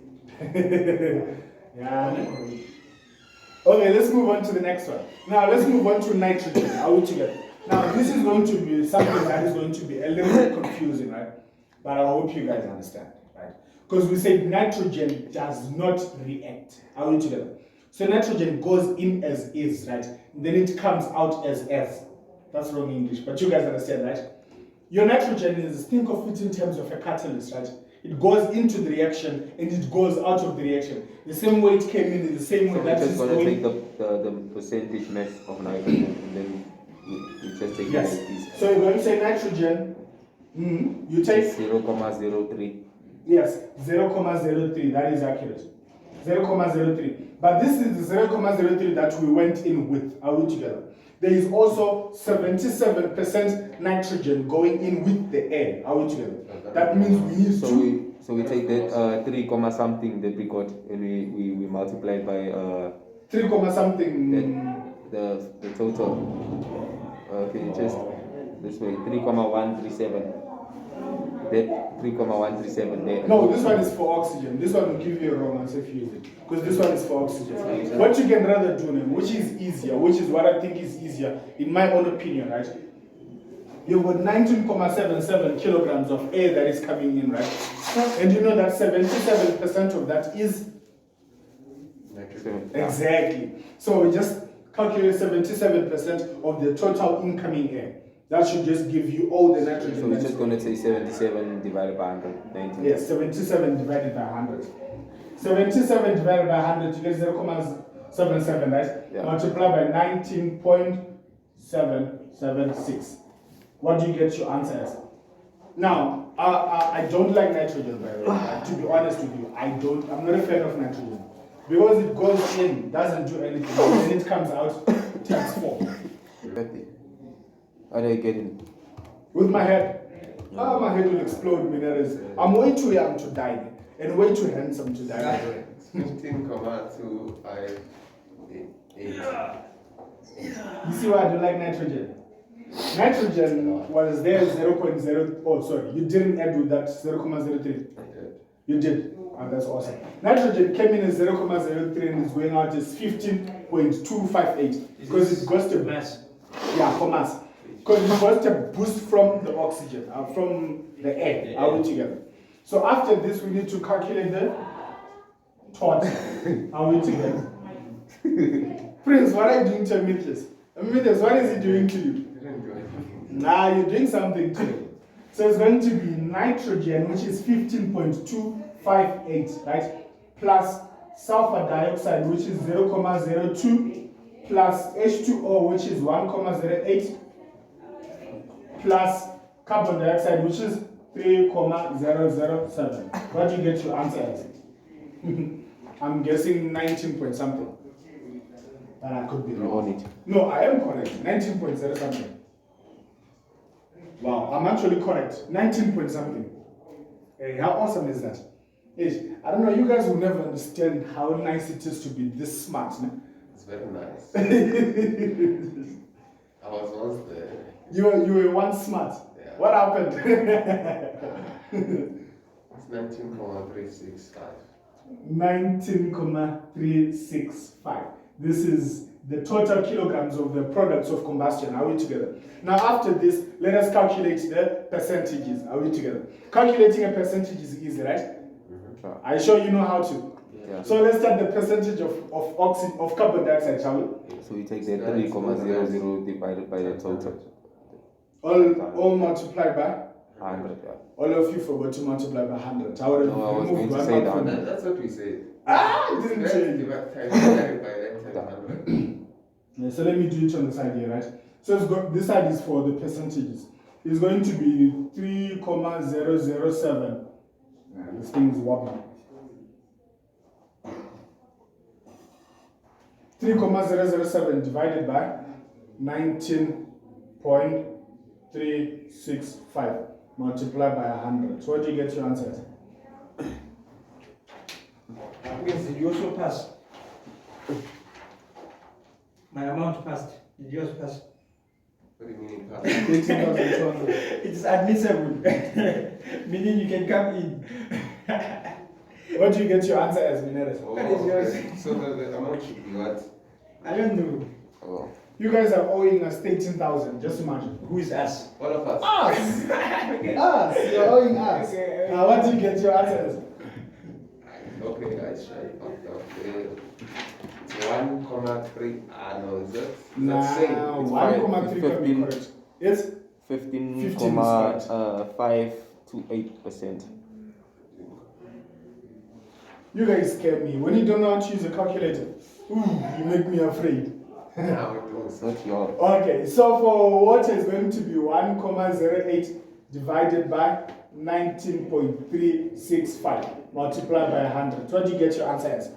Yeah. Okay, let's move on to the next one. Now let's move on to nitrogen. Are we together? Now this is going to be something that is going to be a little bit confusing, right? But I hope you guys understand, right? Because we said nitrogen does not react. Are we together? So nitrogen goes in as is, right? Then it comes out as S. That's wrong English, but you guys understand, right? Your nitrogen is, think of it in terms of a catalyst, right? It goes into the reaction and it goes out of the reaction. The same way it came in is the same way So that we're is just going to going. take the percentage mass of nitrogen and then we just take Yes. it like this. So you're going to say nitrogen. You take 0,03. yes 0,03. That is accurate. 0,03. But this is the 0,03 that we went in with. Are we together? There is also 77% nitrogen going in with the air. Are we together? That means we need So we take that 3 comma something that we got and we multiply it by 3 comma something. the total. Okay, just this way 3,137. That 3,137 there. No, this one is for oxygen. This one will give you a wrong answer if you use it. Because this one is for oxygen. What you can rather do now, which is easier, which is what I think is easier, in my own opinion, right? You've got 19,77 kilograms of air that is coming in, right? And you know that 77% of that is exactly. So we just calculate 77% of the total incoming air. That should just give you all the nitrogen. So we're just going to say 77 divided by 100. 19. Yes, 77 divided by 100. 77 divided by 100, you get 0.77, right? Yeah. Multiply by 19.776. What do you get your answer as? Now, I don't like nitrogen, by the way. To be honest with you, I'm not a fan of nitrogen. Because it goes in, doesn't do anything, and then it comes out times 4. How do I get in? With my head. My head will explode, Minares. I'm way too young to die, and way too handsome to die, by the way. 15,258. You see why I don't like nitrogen? Nitrogen was there 0.0. Oh, sorry, you didn't add with that 0.03. You did. Oh, that's awesome. Nitrogen came in as 0.03 and is going out as 15.258 because it goes to mass. Yeah, for mass. Because it goes to boost from the oxygen, from the air, are we together? So after this, we need to calculate the torque. Are we together? Prince, what are you doing to Amithis? Amithis, what is he doing to you? Nah, you're doing something to it. So it's going to be nitrogen, which is 15.258, right? Plus sulfur dioxide, which is 0.02, plus H2O, which is 1.08, plus carbon dioxide, which is 3.007. What do you get your answer as? I'm guessing 19 point something. But I could be wrong. On it. No, I am correct. 19.0 something. Wow, I'm actually correct. 19 point something. Hey, how awesome is that? Hey, I don't know, you guys will never understand how nice it is to be this smart. No? It's very nice. I was once there. You were once smart. Yeah. What happened? It's 19,365. 19.365. This is the total kilograms of the products of combustion. Are we together? Now after this, let us calculate the percentages. Are we together? Calculating a percentage is easy, right? Mm-hmm. Are you sure you know how to? Yeah. So let's start the percentage of carbon dioxide, shall we? So we take the 3,00 divided by the total. All multiplied by 100. Yeah. all of you forgot to multiply by 100. I would have No, I was removed going to one say mark from that. it. That's what we said. Didn't Let's change. divide divided by that times 100. Yeah, so let me do it on the side here, right? So this side is for the percentages. It's going to be 3.007. This thing is wobbling. 3.007 divided by 19.365 multiplied by 100. So what do you get your answer? Yes, did you also pass? My amount passed. Did yours pass? What do you mean pass? 18,200. It's admissible. Meaning you can come in. What do you get your answer as, Mineres? Oh, What is yours? okay. So the amount should be what? I don't know. Oh. You guys are owing us 18,000. Just imagine. Who is us? All of us. Us! Us! You're owing us. Okay. Now, what do you get your answer as? Okay, guys, try it out now. It's 1,3. No, is that? Nah, Same. 1.3 can be correct. It's 15,528%. you guys scare me. When you don't know how to use a calculator, you make me afraid. Now it goes. Not yours. Okay, so for water is going to be 1.08 divided by 19.365 multiplied by 100. What do you get your answer as?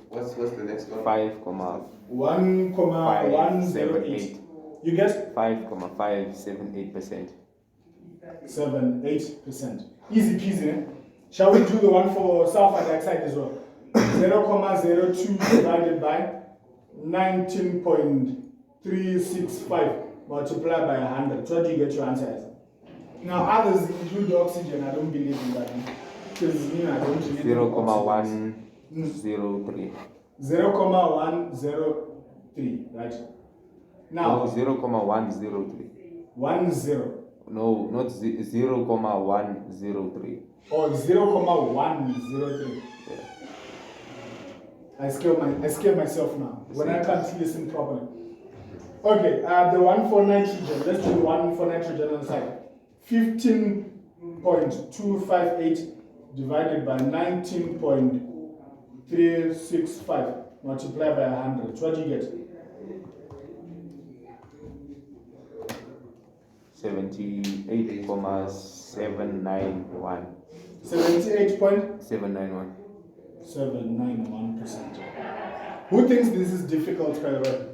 What's the next one? 1.108. You get 5,578%. 7.8%. Easy peasy, eh? Shall we do the one for sulfur dioxide as well? 0.02 divided by 19.365 multiplied by 100. What do you get your answer as? Now others include the oxygen. I don't believe in that. Because I don't need 0,103. 0,103, right? Now No, 0,103. 10 No, not 0,103. or 0,103. Yeah. I scare myself now when I can't listen properly. Okay, the one for nitrogen. Let's do the one for nitrogen on the side. 15.258 divided by 19.365 multiplied by 100. What do you get? 78,791. 78.791%. 791. Who thinks this is difficult, by the way?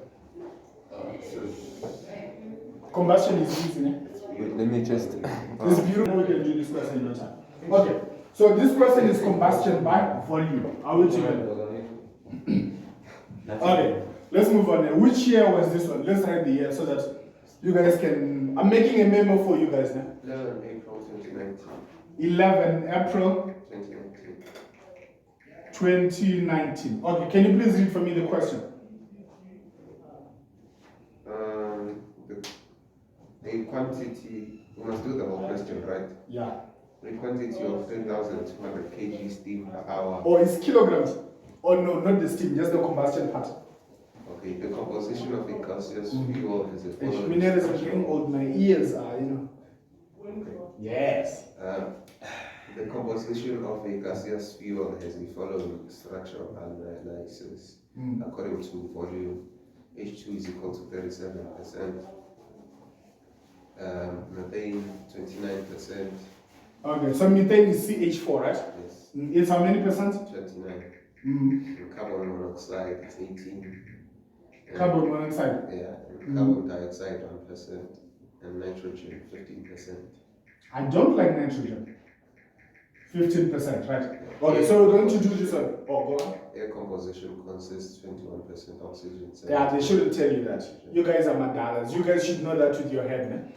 Combustion is easy, eh? Wait, let me just. It's beautiful. We can do this question in no time. Okay, so this question is combustion by volume. Are we together? Okay, let's move on. Which year was this one? Let's write the year so that you guys can. I'm making a memo for you guys now. 11 April 2019. 11 April 2019. 2019. Okay, can you please read for me the question? The quantity, we must do the whole question, right? Yeah. The quantity of 3,200 kg steam per hour. Or it's kilograms? Oh no, not the steam, just the combustion part. Okay, the composition of a gaseous fuel is a following. Minerals are getting old, my ears are, Okay. Yes. The composition of a gaseous fuel has the following structural analysis. According to volume, H2 is equal to 37%, methane 29%. Okay, so methane is CH4, right? Yes. It's how many percent? 29. Mm. Carbon monoxide is 18. Carbon monoxide. Yeah, and carbon dioxide 1%, and nitrogen 15%. I don't like nitrogen. 15%, right? Okay, so we're going to do this one. Oh, go on. Air composition consists 21% oxygen. Yeah, they shouldn't tell you that. You guys are madalas. You guys should know that with your head, man.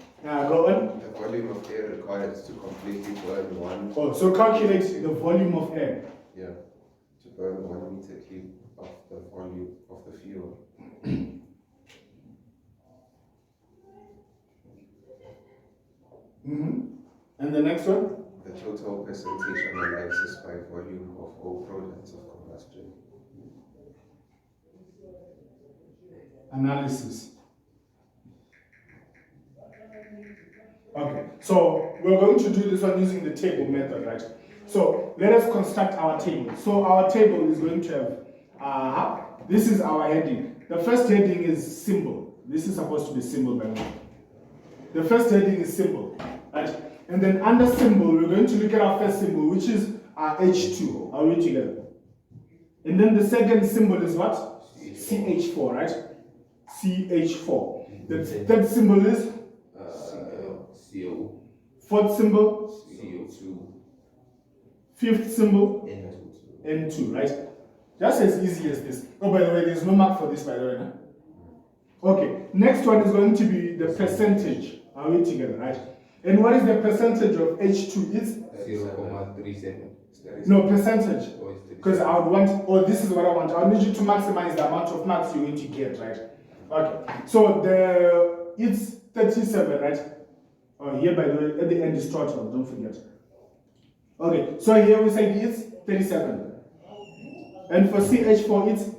Go on. The volume of air required to completely burn one. Oh, so calculate the volume of air. Yeah, to burn 1 meter cube of the volume of the fuel. And the next one? The total percentage analysis by volume of all products of combustion. Analysis. Okay, so we're going to do this one using the table method, right? So let us construct our table. So our table is going to have, this is our heading. The first heading is symbol. This is supposed to be symbol by the way. The first heading is symbol, right? And then under symbol, we're going to look at our first symbol, which is our H2. Are we together? And then the second symbol is what? CH4, right? CH4. The third symbol is? CO. Fourth symbol? CO2. Fifth symbol? N2. N2, right? Just as easy as this. Oh, by the way, there's no mark for this, by the way. Huh? Okay, next one is going to be the percentage. Are we together, right? And what is the percentage of H2? It's 0,37. no percentage. Because I would want, or this is what I want. I need you to maximize the amount of marks you're going to get, right? Okay. So it's 37, right? Oh, here by the way, at the end is total, don't forget. Okay, so here we say it's 37. And for CH4 it's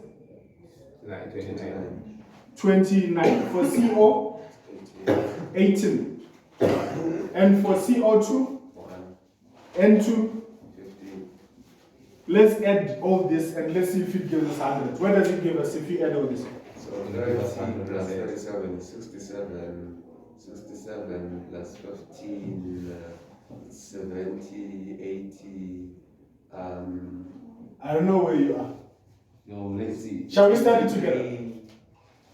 29. For CO 18. And for CO2 N2 15. let's add all this and let's see if it gives us 100. What does it give us if you add all this? So 30 plus 37 is 67. 67 plus 15, 70, 80. I don't know where you are. No, let's see. Shall we study together? Do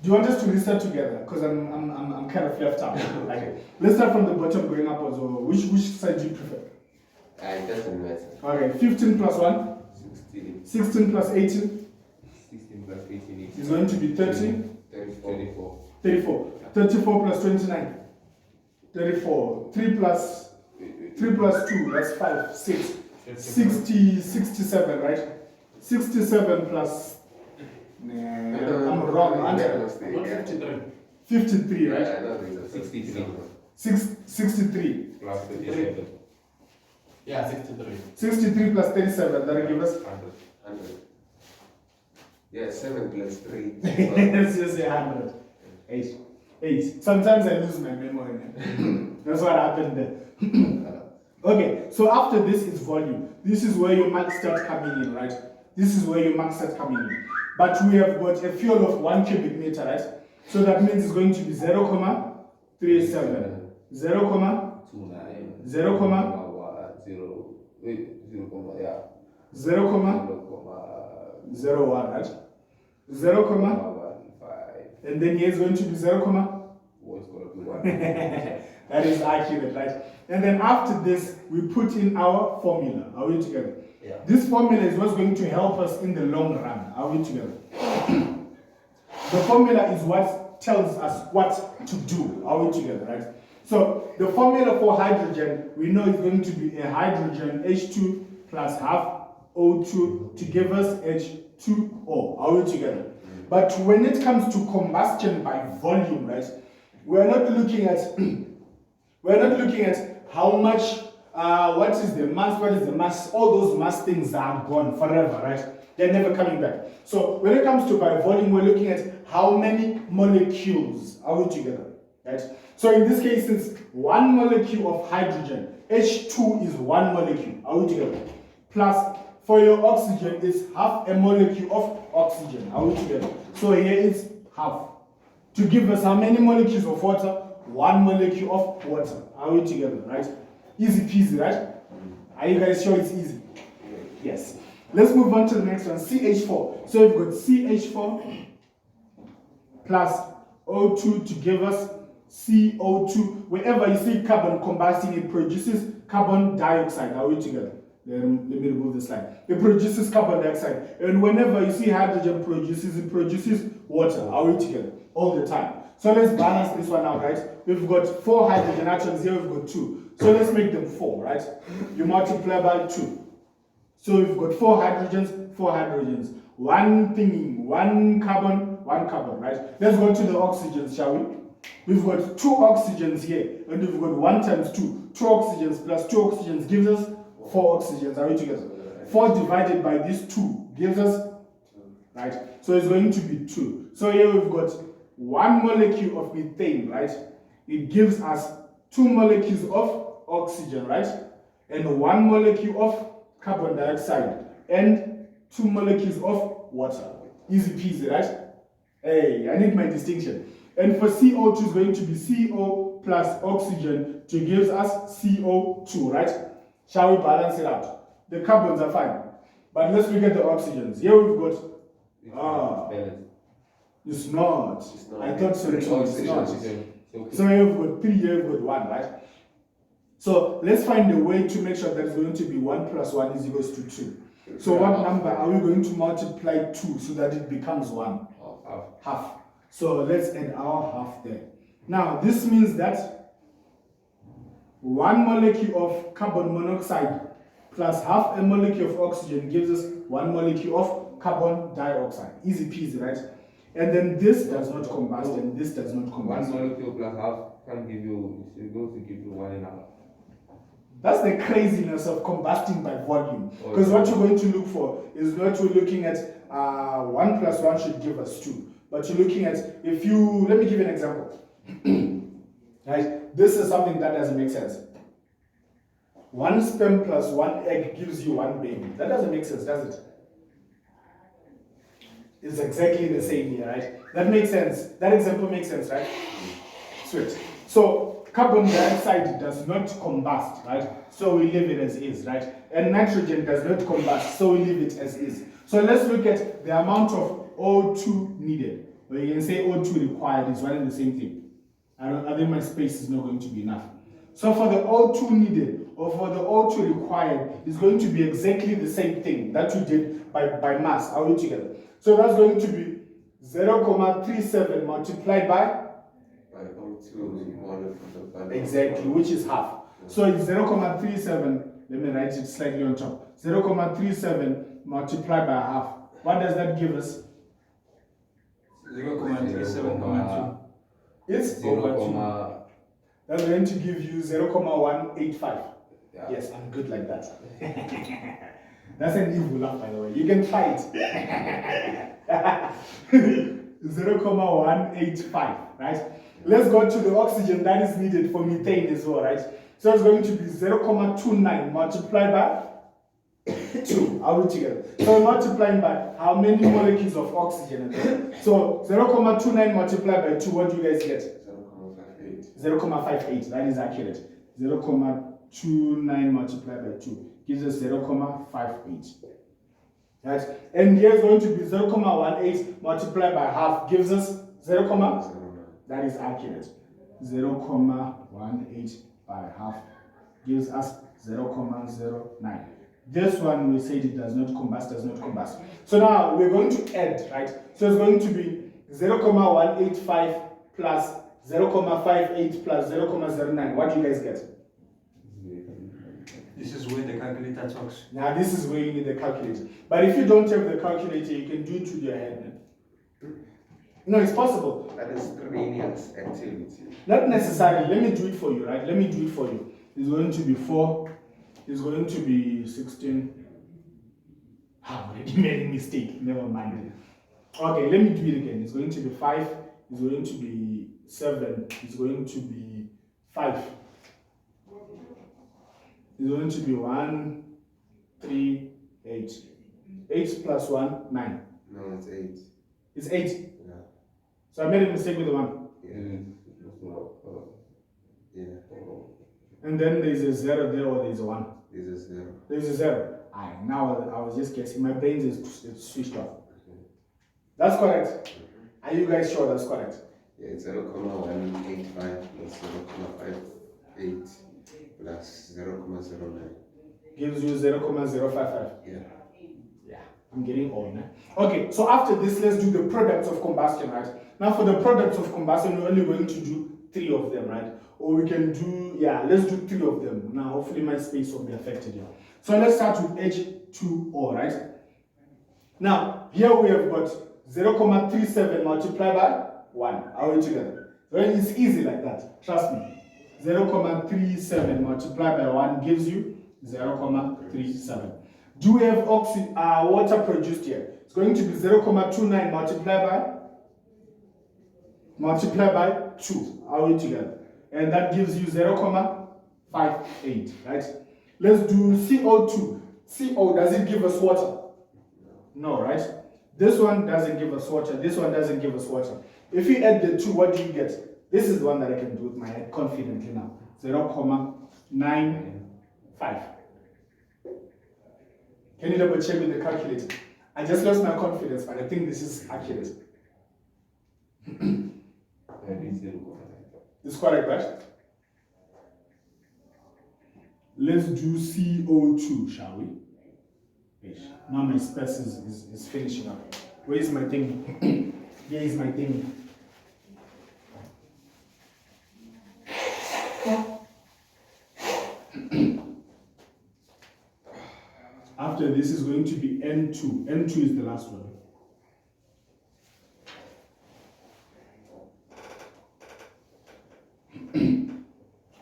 you want us to listen together? Because I'm kind of left out. Okay. Let's start from the bottom going upwards. Or which side do you prefer? It doesn't matter. Okay, 15 plus 1? 16. 16 plus 18 16 plus 18 is going to be 30? 34. 34. 34 plus 29? 34. 3 plus 3 plus 2, that's 5, 6. 67, right? 67 plus. I'm wrong, aren't I? 53, right? 63 63. plus 37. Yeah, 63. 63 plus 37, that'll give us 100. Yeah, 7 plus 3. let's just say 100. 8. 8. Sometimes I lose my memory. That's what happened there. Okay, so after this is volume. This is where your marks start coming in, right? This is where your marks start coming in. But we have got a fuel of 1 cubic meter, right? So that means it's going to be 0,37. 0, 29. 0, 0,01, right? 0, and then here is going to be 0, What's going to be 1? that is accurate, right? And then after this, we put in our formula. Are we together? Yeah. This formula is what's going to help us in the long run. Are we together? The formula is what tells us what to do. Are we together, right? So the formula for hydrogen, we know it's going to be a hydrogen H2 plus half O2 to give us H2O. Are we together? But when it comes to combustion by volume, right, we're not looking at how much, what is the mass, all those mass things are gone forever, right? They're never coming back. So when it comes to by volume, we're looking at how many molecules are we together, right? So in this case, it's 1 molecule of hydrogen. H2 is 1 molecule, are we together? Plus, for your oxygen, it's half a molecule of oxygen, are we together? So here it's half. To give us how many molecules of water? 1 molecule of water. Are we together, right? Easy peasy, right? Are you guys sure it's easy? Yes. Let's move on to the next one, CH4. So we've got CH4 plus O2 to give us CO2. Wherever you see carbon combusting, it produces carbon dioxide. Are we together? Let me remove the slide. It produces carbon dioxide. And whenever you see hydrogen produces, it produces water. Are we together? All the time. So let's balance this one out, right? We've got 4 hydrogen atoms here, we've got 2. So let's make them 4, right? You multiply by 2. So we've got 4 hydrogens, 4 hydrogens. One thingy, 1 carbon, 1 carbon, right? Let's go to the oxygens, shall we? We've got 2 oxygens here, and we've got 1 times 2. 2 oxygens plus 2 oxygens gives us 4 oxygens. Are we together? 4 divided by this 2 gives us, right? So it's going to be 2. So here we've got 1 molecule of methane, right? It gives us 2 molecules of oxygen, right? And 1 molecule of carbon dioxide and 2 molecules of water. Easy peasy, right? Hey, I need my distinction. And for CO2 is going to be CO plus oxygen to give us CO2, right? Shall we balance it out? The carbons are fine. But let's look at the oxygens. Here we've got, it's not. I thought so too. It's not. So here we've got 3, here we've got 1, right? So let's find a way to make sure that it's going to be 1 plus 1 is equals to 2. So what number are we going to multiply 2 so that it becomes 1? Half. So let's add our half there. Now this means that 1 molecule of carbon monoxide plus half a molecule of oxygen gives us 1 molecule of carbon dioxide. Easy peasy, right? And then this does not combust and this does not combust. 1 molecule plus half can give you, it's going to give you 1.5. That's the craziness of combusting by volume. Because what you're going to look for is what we're looking at, 1 plus 1 should give us 2. But you're looking at, if you, let me give you an example. Right? This is something that doesn't make sense. 1 sperm plus 1 egg gives you 1 baby. That doesn't make sense, does it? It's exactly the same here, right? That makes sense. That example makes sense, right? Sweet. So carbon dioxide does not combust, right? So we leave it as is, right? And nitrogen does not combust, so we leave it as is. So let's look at the amount of O2 needed. Or you can say O2 required is one and the same thing. I think my space is not going to be enough. So for the O2 needed, or for the O2 required, is going to be exactly the same thing that we did by mass. Are we together? So that's going to be 0.37 multiplied by O2 exactly, which is half. So it's 0.37, let me write it slightly on top. 0.37 multiplied by half. What does that give us? 0.37, It's over 2. That's going to give you 0.185. Yeah. Yes, I'm good like that. That's an evil laugh, by the way. You can try it. 0.185, right? Let's go to the oxygen that is needed for methane as well, right? So it's going to be 0.29 multiplied by 2. I'll do together. So we're multiplying by how many molecules of oxygen? So 0.29 multiplied by 2, what do you guys get? 0.58. That is accurate. 0.29 multiplied by 2 gives us 0.58. Right? And here is going to be 0.18 multiplied by half gives us 0, that is accurate. 0.18 by half gives us 0.09. This one we said it does not combust. So now we're going to add, right? So it's going to be 0.185 plus 0.58 plus 0.09. What do you guys get? This is where the calculator talks. Now this is where you need the calculator. But if you don't have the calculator, you can do it with your head. No, it's possible. That is strenuous activity. Not necessarily. Let me do it for you, right? Let me do it for you. It's going to be 4. It's going to be 16. I've already made a mistake. Never mind. Okay, let me do it again. It's going to be 5. It's going to be 7. It's going to be 5. It's going to be 1, 3, 8. 8 plus 1, 9. No, it's 8. It's 8. Yeah. So I made a mistake with the 1. Yeah. And then there's a 0 there, or there's a 1. This is 0. There's a 0. Now I was just guessing. My brain is switched off. That's correct. Are you guys sure that's correct? Yeah, it's 0.185 plus 0.58 plus 0.09. Gives you 0.055. Yeah. Yeah, I'm getting old now. Okay, so after this, let's do the products of combustion, right? Now for the products of combustion, we're only going to do 3 of them, right? Or we can do, let's do 3 of them. Now, hopefully my space won't be affected here. So let's start with H2O, right? Now, here we have got 0.37 multiplied by 1. Are we together? Well, it's easy like that. Trust me. 0.37 multiplied by 1 gives you 0.37. Do we have water produced here? It's going to be 0.29 multiplied by 2. Are we together? And that gives you 0.58, right? Let's do CO2. CO, does it give us water? No, right? This one doesn't give us water. This one doesn't give us water. If you add the 2, what do you get? This is the one that I can do with my head confidently now. 0.95. Can you double check with the calculator? I just lost my confidence, but I think this is accurate. It's correct, right? Let's do CO2, shall we? Now my space is finishing up. Where is my thing? Here is my thing. After this is going to be N2. N2 is the last one.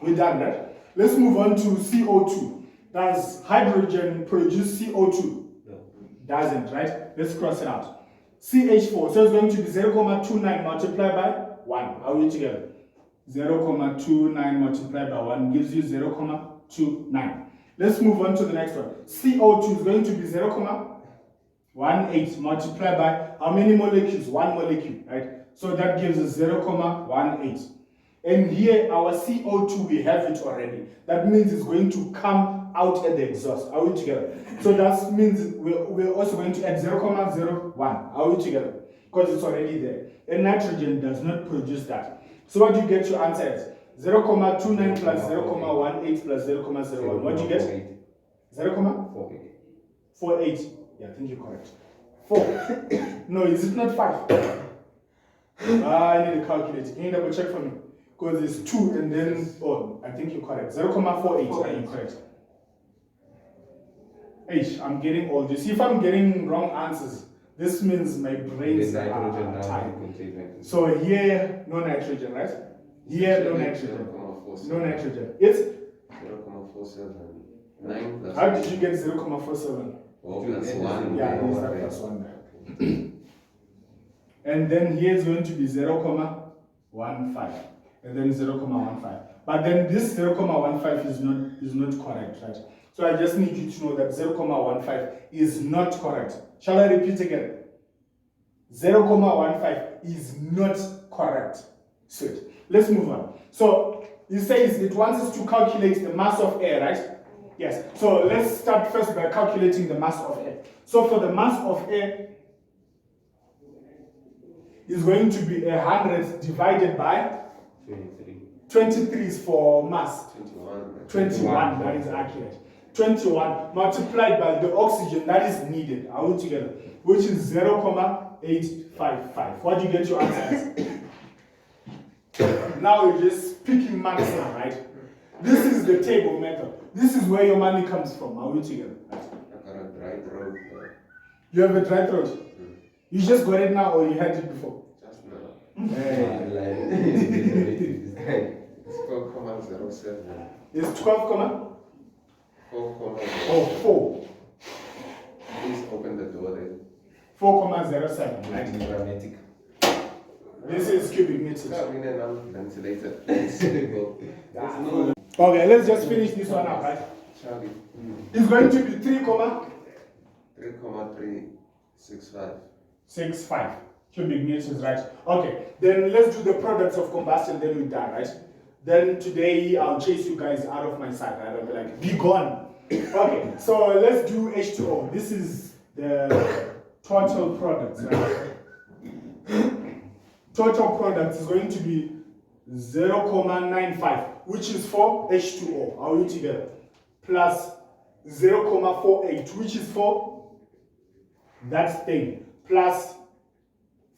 We're done, right? Let's move on to CO2. Does hydrogen produce CO2? No. Doesn't, right? Let's cross it out. CH4, so it's going to be 0.29 multiplied by 1. Are we together? 0.29 multiplied by 1 gives you 0.29. Let's move on to the next one. CO2 is going to be 0.18 multiplied by how many molecules? 1 molecule, right? So that gives us 0.18. And here our CO2, we have it already. That means it's going to come out at the exhaust. Are we together? So that means we're also going to add 0.01. Are we together? Because it's already there. And nitrogen does not produce that. So what do you get your answer as? 0.29 plus 0.18 plus 0.01. What do you get? 0.48. Yeah, I think you're correct. 4. No, is it not 5? I need a calculator. Can you double check for me? because it's 2 and then, oh, I think you're correct. 0.48, are you correct? I'm getting old. You see, if I'm getting wrong answers, this means my brains Then are nitrogen now tired. completely. So here, no nitrogen, right? Here, no nitrogen. 0.47. No nitrogen. It's, 0.47. 9 plus how did you get 0.47? Oh, plus 1. Yeah, these are plus 1 there. And then here is going to be 0.15. And then 0.15. But then this 0.15 is not correct, right? So I just need you to know that 0.15 is not correct. Shall I repeat again? 0.15 is not correct. Sweet. Let's move on. So it says it wants us to calculate the mass of air, right? Yes. So let's start first by calculating the mass of air. So for the mass of air is going to be 100 divided by 23. 23 is for mass. 21. That is accurate. 21 multiplied by the oxygen that is needed, all together, which is 0.855. What do you get your answer as? Now you're just picking max now, right? This is the table method. This is where your money comes from, are we together? Right? I got a dry throat. You have a dry throat? You just got it now or you had it before? Just now. It's 4.07. It's 12, 4.07. 4. Please open the door then. 4.07, right? dramatic. This is cubic meters. Ventilated. Okay, let's just finish this one up, right? Charlie. It's going to be 3.365. 3.65 cubic meters, right? Okay, then let's do the products of combustion, then we're done, right? Then today I'll chase you guys out of my sight, right? I'll be like, be gone. Okay, so let's do H2O. This is the total products, right? Total product is going to be 0.95, which is for H2O. Are we together? Plus 0.48, which is for that thing. Plus,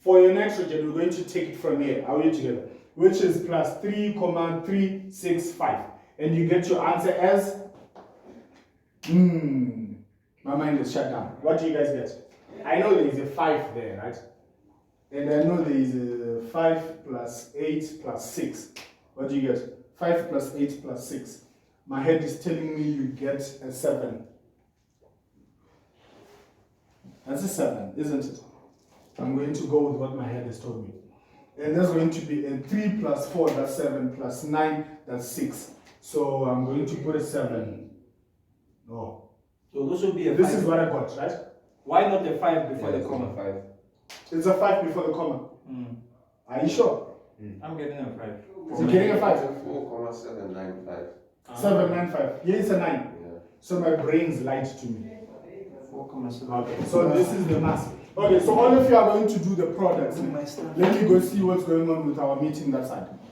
for your nitrogen, we're going to take it from here. Are we together? Which is plus 3.365. And you get your answer as, my mind is shut down. What do you guys get? I know there is a 5 there, right? And I know there is a 5 plus 8 plus 6. What do you get? 5 plus 8 plus 6. My head is telling me you get a 7. That's a 7, isn't it? I'm going to go with what my head has told me. And there's going to be a 3 plus 4, that's 7, plus 9, that's 6. So I'm going to put a 7. No. So this should be a 5. This is what I got, right? Why not a 5 before the comma? 5. It's a 5 before the comma. Are you sure? I'm getting a 5. You're getting a 5? 4.795. 795. Here it's a 9. Yeah. So my brain's lied to me. 4.7. Okay, so this is the mass. Okay, so all of you are going to do the products. Let me go see what's going on with our meeting that side.